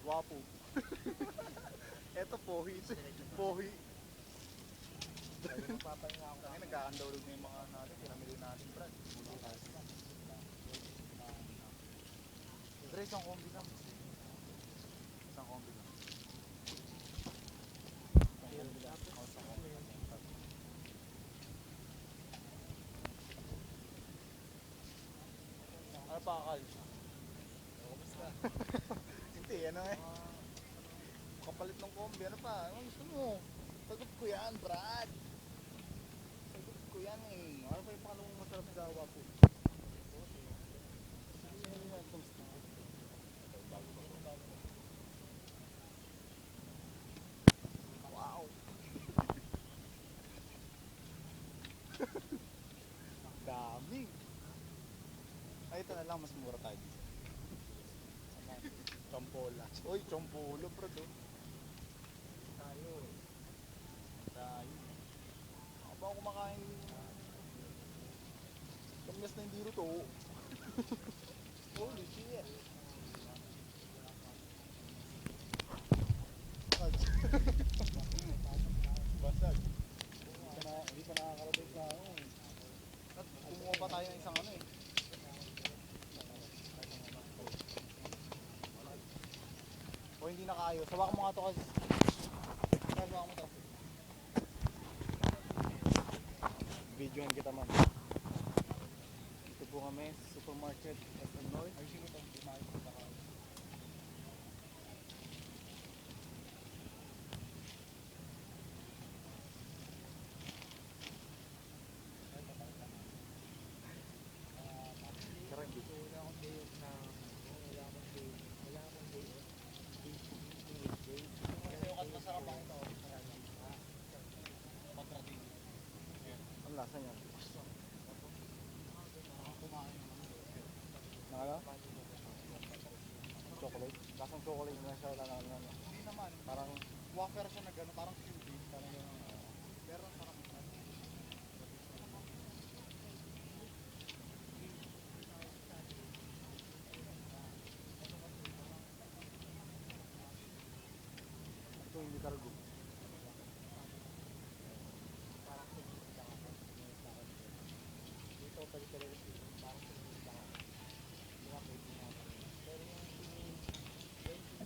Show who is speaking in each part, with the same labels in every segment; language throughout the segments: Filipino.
Speaker 1: Wapo. Eto pohi. Pohi.
Speaker 2: Mapapahinga ako.
Speaker 1: Ay, nagkakandawlog na yung mga natin. Pinamili natin, Brad. Dre, isang kombi lang. Isang kombi lang. Ano pa, Kal?
Speaker 2: Kumusta?
Speaker 1: Hindi, ano eh. Kapalit ng kombi. Ano pa? Ano gusto mo? Sagot ko yan, Brad. Sagot ko yan eh. Ano pa yung pangalawang masarap sa Wapo? Wow. Dami. Ay, ito na lang. Mas mura tayo dito. Chompola. Uy, chompolo, bro.
Speaker 2: Tayo.
Speaker 1: Tayo. Ako ba ako kumakain? Kamyas na hindi luto. Holy shit. Basag. Hindi pa nakakarating sa ako eh. At kumuha pa tayo ng isang ano eh. O hindi na kayo. Sawakan mo nga ito kasi. Sawakan mo ito. Videohan kita man. Ito po kami sa supermarket SM North. Ayusin mo ito. Hindi makikita ka. Ang lasa niya. Nakala? Chocolate? Lasang chocolate na siya. Hindi naman. Parang wafer siya na gano'n. Parang QB. Parang gano'n. Pero ang sarap. Ito hindi kargo.
Speaker 2: Dito pwede ka rin dito. Parang pinita ka.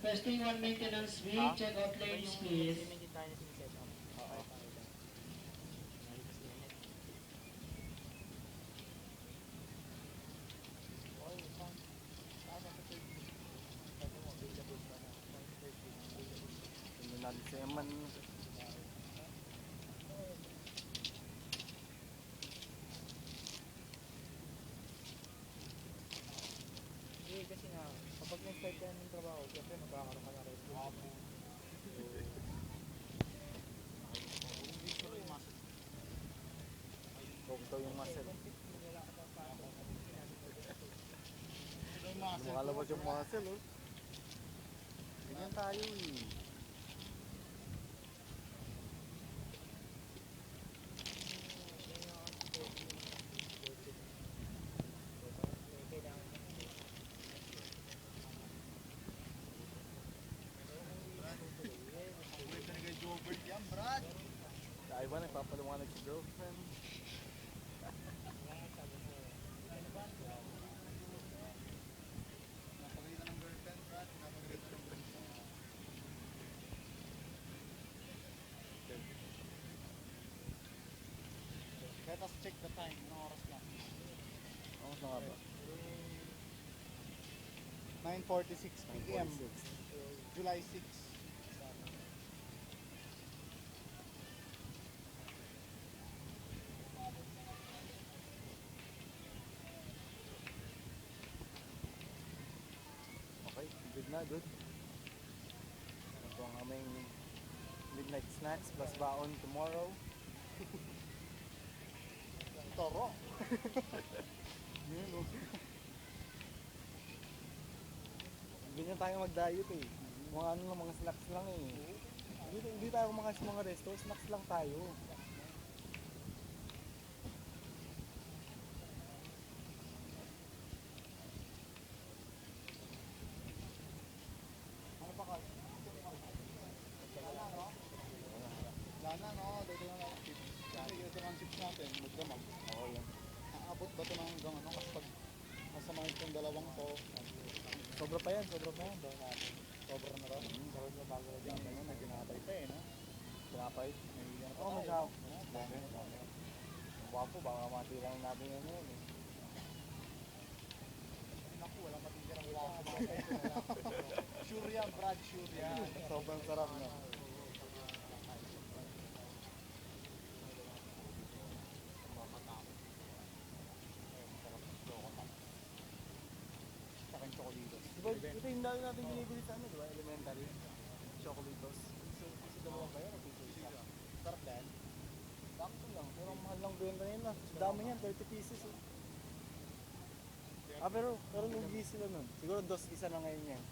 Speaker 3: Testing one maintenance week, check out lanes please.
Speaker 2: Hindi tayo na siniset up.
Speaker 1: Oo. Hindi natin si Eman.
Speaker 2: Hindi kasi nga, kapag nag-start ka ng trabaho, siyempre magkakaroon ka na rin.
Speaker 1: Ito yung muscle. Lumakalabas yung muscle oh. Ganyan tayo eh. Sa iba nagpapaliwanag si girlfriend. Napagalitan ng girlfriend, Brad. Napagalitan ng girlfriend. Let us check the time. Anong oras na? Oras na nga ba? 9:46 p.m. July 6. Okay, good na, good. Ito ang aming midnight snacks plus baon tomorrow. Toro. Yun, okay. Ganyan tayo mag-diet eh. Mga ano lang, mga snacks lang eh. Hindi tayo kumakain sa mga resto, snacks lang tayo. Ano pa ka? natin, magdamag.
Speaker 2: Oo yun.
Speaker 1: Aabot ba ito ng hanggang ano? Kasi pag masama itong dalawang to,
Speaker 2: Sobra pa yan. Daw natin.
Speaker 1: sobra na raw.
Speaker 2: Karoon na bago na
Speaker 1: Yung ano, may ginatay pa eh, no?
Speaker 2: Tinapay.
Speaker 1: May ano pa
Speaker 2: Oo, may
Speaker 1: tayo.
Speaker 2: dami. Ang wapo, baka matilang natin yan yun eh.
Speaker 1: Naku, walang matitirang wako. Sure yan, Brad, sure yan.
Speaker 2: Sobrang sarap na.
Speaker 1: Saka yung chocolitos.
Speaker 2: Diba, ito yung dami natin binibili sa ano, diba? Elementary. Chocolatos. Isa dalawa ba yan o piso isa?
Speaker 1: Sarap yan.
Speaker 2: Sakto lang. Pero ang mahal lang benta nila. Dami yan, 30 pieces eh. Pero lugi sila nun. Siguro dos isa na ngayon yan.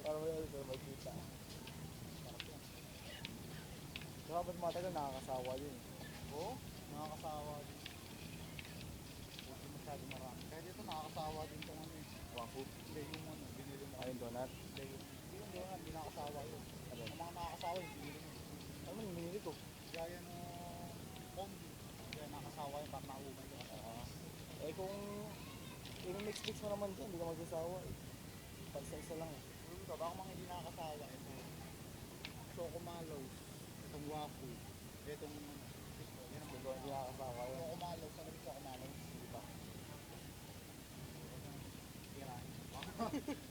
Speaker 2: Para may magkita. Diba ba't matagal nakakasawa yun?
Speaker 1: Oo, nakakasawa din. Huwag masyado marami. Kaya dito nakakasawa din itong ano eh.
Speaker 2: Wafu.
Speaker 1: Hindi yung ano, binili mo.
Speaker 2: Ayun, donut.
Speaker 1: Hindi yung donut, hindi nakakasawa yun.
Speaker 2: Ano?
Speaker 1: Ang mga nakakasawa yung binili mo.
Speaker 2: Ano yung binili ko?
Speaker 1: Gaya ng combi. Kaya nakakasawa yun, parang naumay yung kasama.
Speaker 2: Eh kung i-mix-mix mo naman dyan, hindi ka magsasawa eh. Pansa-isa lang eh.
Speaker 1: Ito, baka mga hindi nakakasawa. Ito, Choco Mallows. Itong waffle. Itong ano. Yan ang
Speaker 2: Hindi ko hindi nakakasawa yun.
Speaker 1: Choco Mallows. Ano yung Choco Mallows? Hindi ba? Tirahin.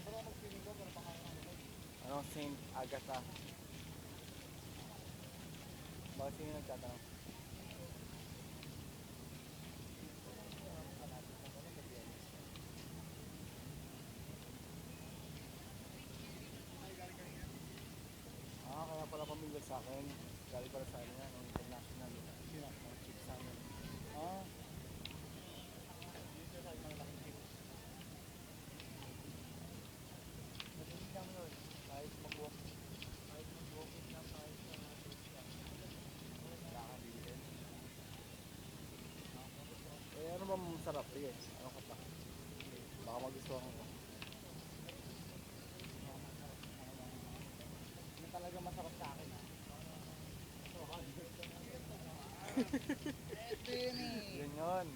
Speaker 1: Pero magpiling ko, pero pangalan ng ano.
Speaker 2: Ano, Saint Agatha. Bakit sino nagtatanong? Kaya pala pamilyar sa akin. Galing pala sa ano yan, international.
Speaker 1: Sino?
Speaker 2: Chip sa amin.
Speaker 1: Dito sa mga laking chip.
Speaker 2: Madaling lang yun. Kahit mag-walk. Kahit mag-walking lang, kahit wala kang bilhin. Eh ano ba masarap? Sige, ano ka pa? Baka magustuhan ko.
Speaker 1: Hindi talaga masarap sa akin. Ito yun eh.
Speaker 2: Yun yun.